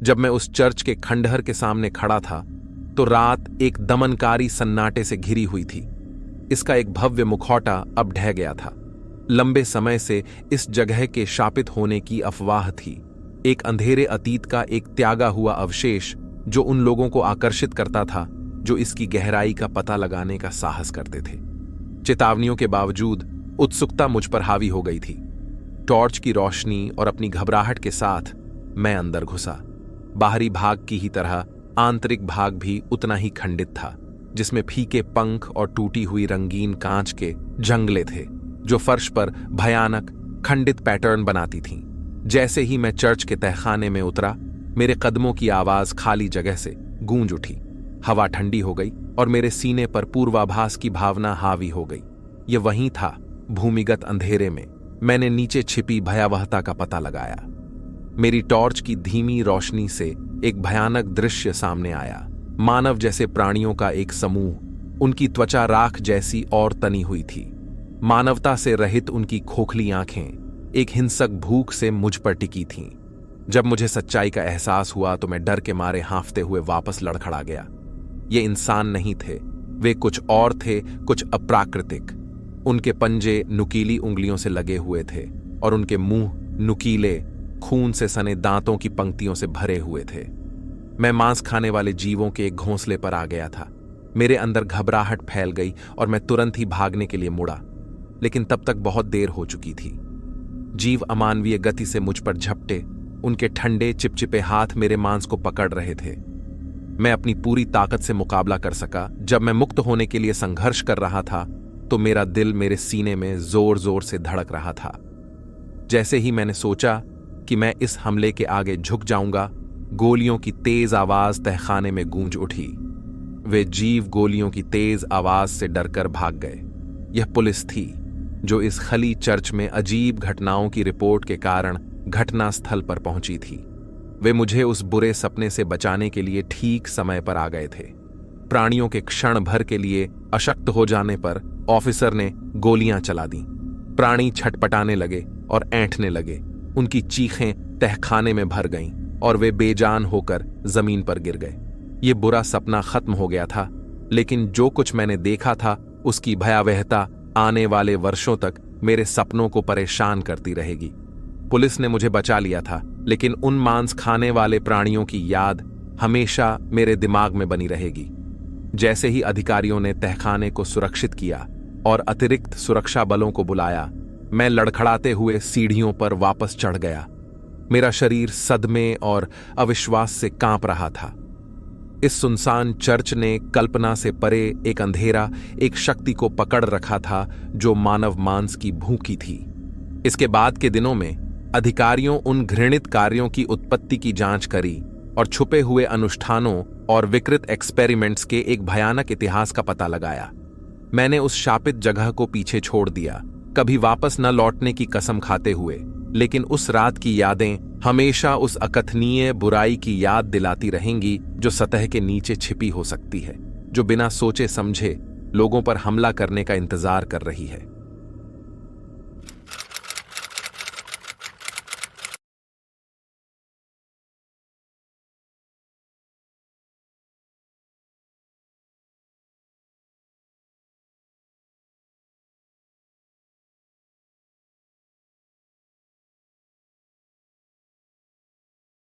जब मैं उस चर्च के खंडहर के सामने खड़ा था तो रात एक दमनकारी सन्नाटे से घिरी हुई थी। इसका एक भव्य मुखौटा अब ढह गया था। लंबे समय से इस जगह के शापित होने की अफवाह थी, एक अंधेरे अतीत का एक त्यागा हुआ अवशेष जो उन लोगों को आकर्षित करता था जो इसकी गहराई का पता लगाने का साहस करते थे। चेतावनियों के बावजूद उत्सुकता मुझ पर हावी हो गई थी। टॉर्च की रोशनी और अपनी घबराहट के साथ मैं अंदर घुसा। बाहरी भाग की ही तरह आंतरिक भाग भी उतना ही खंडित था, जिसमें फीके पंख और टूटी हुई रंगीन कांच के जंगले थे जो फर्श पर भयानक खंडित पैटर्न बनाती थीं। जैसे ही मैं चर्च के तहखाने में उतरा, मेरे कदमों की आवाज खाली जगह से गूंज उठी। हवा ठंडी हो गई और मेरे सीने पर पूर्वाभास की भावना हावी हो गई। यह वहीं था, भूमिगत अंधेरे में मैंने नीचे छिपी भयावहता का पता लगाया। मेरी टॉर्च की धीमी रोशनी से एक भयानक दृश्य सामने आया। मानव जैसे प्राणियों का एक समूह, उनकी त्वचा राख जैसी और तनी हुई थी। मानवता से रहित उनकी खोखली आंखें एक हिंसक भूख से मुझ पर टिकी थीं। जब मुझे सच्चाई का एहसास हुआ तो मैं डर के मारे हांफते हुए वापस लड़खड़ा गया। ये इंसान नहीं थे, वे कुछ और थे, कुछ अप्राकृतिक। उनके पंजे नुकीली उंगलियों से लगे हुए थे और उनके मुंह नुकीले, खून से सने दांतों की पंक्तियों से भरे हुए थे। मैं मांस खाने वाले जीवों के एक घोंसले पर आ गया था। मेरे अंदर घबराहट फैल गई और मैं तुरंत ही भागने के लिए मुड़ा, लेकिन तब तक बहुत देर हो चुकी थी। जीव अमानवीय गति से मुझ पर झपटे, उनके ठंडे चिपचिपे हाथ मेरे मांस को पकड़ रहे थे। मैं अपनी पूरी ताकत से मुकाबला कर सका। जब मैं मुक्त होने के लिए संघर्ष कर रहा था तो मेरा दिल मेरे सीने में जोर जोर से धड़क रहा था। जैसे ही मैंने सोचा कि मैं इस हमले के आगे झुक जाऊंगा, गोलियों की तेज आवाज तहखाने में गूंज उठी। वे जीव गोलियों की तेज आवाज से डरकर भाग गए। यह पुलिस थी जो इस खली चर्च में अजीब घटनाओं की रिपोर्ट के कारण घटनास्थल पर पहुंची थी। वे मुझे उस बुरे सपने से बचाने के लिए ठीक समय पर आ गए थे। प्राणियों के क्षण भर के लिए अशक्त हो जाने पर ऑफिसर ने गोलियां चला दी। प्राणी छटपटाने लगे और ऐंठने लगे। उनकी चीखें तहखाने में भर गईं और वे बेजान होकर जमीन पर गिर गए। ये बुरा सपना खत्म हो गया था, लेकिन जो कुछ मैंने देखा था उसकी भयावहता आने वाले वर्षों तक मेरे सपनों को परेशान करती रहेगी। पुलिस ने मुझे बचा लिया था, लेकिन उन मांस खाने वाले प्राणियों की याद हमेशा मेरे दिमाग में बनी रहेगी। जैसे ही अधिकारियों ने तहखाने को सुरक्षित किया और अतिरिक्त सुरक्षा बलों को बुलाया, मैं लड़खड़ाते हुए सीढ़ियों पर वापस चढ़ गया। मेरा शरीर सदमे और अविश्वास से कांप रहा था। इस सुनसान चर्च ने कल्पना से परे एक अंधेरा, एक शक्ति को पकड़ रखा था जो मानव मांस की भूखी थी। इसके बाद के दिनों में अधिकारियों उन घृणित कार्यों की उत्पत्ति की जांच करी और छुपे हुए अनुष्ठानों और विकृत एक्सपेरिमेंट्स के एक भयानक इतिहास का पता लगाया। मैंने उस शापित जगह को पीछे छोड़ दिया, कभी वापस न लौटने की कसम खाते हुए, लेकिन उस रात की यादें हमेशा उस अकथनीय बुराई की याद दिलाती रहेंगी जो सतह के नीचे छिपी हो सकती है, जो बिना सोचे समझे लोगों पर हमला करने का इंतजार कर रही है।